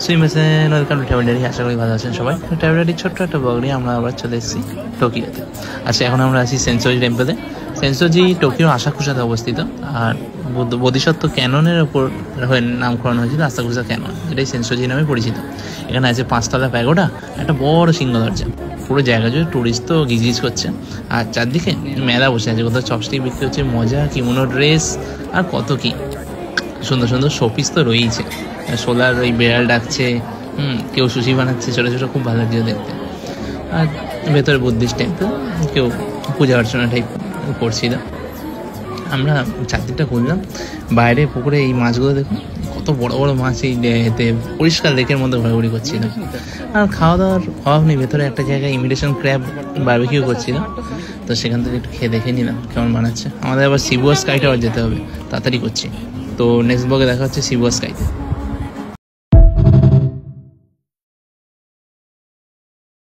সুইমেসেন welcome to ট্রাভেলারি। আশা করি ভালো আছেন সবাই। ট্রাভেলারির ছোট্ট একটা ব্লগ নিয়ে আমরা আবার চলে এসেছি টোকিওতে। আচ্ছা, এখন আমরা আছি সেন্সোজি টেম্পলে। সেন্সোজি টোকিও আসাকুসাতে অবস্থিত, আর বোধিসত্ত্ব ক্যাননের ওপর হয়ে নামকরণ হয়েছিল আসাকুসা ক্যানন, এটাই সেন্সোজি নামে পরিচিত। এখানে আছে 5তলা প্যাগোডা, একটা বড় সিংহ দরজা। পুরো জায়গা জুড়ে টুরিস্ট তো গিজগিজ করছে, আর চারদিকে মেলা বসে আছে। কোথাও চপস্টিক বিক্রি হচ্ছে, মজা, কিমোনো ড্রেস, আর কত কি সুন্দর সুন্দর শোপিস তো রয়েইছে। সোলার ওই বেড়াল ডাকছে, কেউ সুশি বানাচ্ছে ছোটো ছোটো, খুব ভালো লাগছে দেখতে। আর ভেতরে বুদ্ধিস্ট টেম্পল, কেউ পূজা অর্চনা টাইপ করছিল। আমরা চারদিকটা ঘুরলাম। বাইরে পুকুরে এই মাছগুলো দেখুন, কত বড় বড় মাছ, এই এতে পরিষ্কার লেকের মধ্যে ঘোরাঘুরি করছিল। আর খাওয়া দাওয়ার অভাব নেই। ভেতরে একটা জায়গায় ইমিটেশন ক্র্যাব বারবিকিউ করছিল, তো সেখান থেকে একটু খেয়ে দেখে নিলাম কেমন বানাচ্ছে। আমাদের আবার শিবুয়া স্কাই টাওয়ার যেতে হবে, তাড়াতাড়ি করছি। তো নেক্সট ব্লগে দেখা হচ্ছে শিবুয়া স্কাইতে।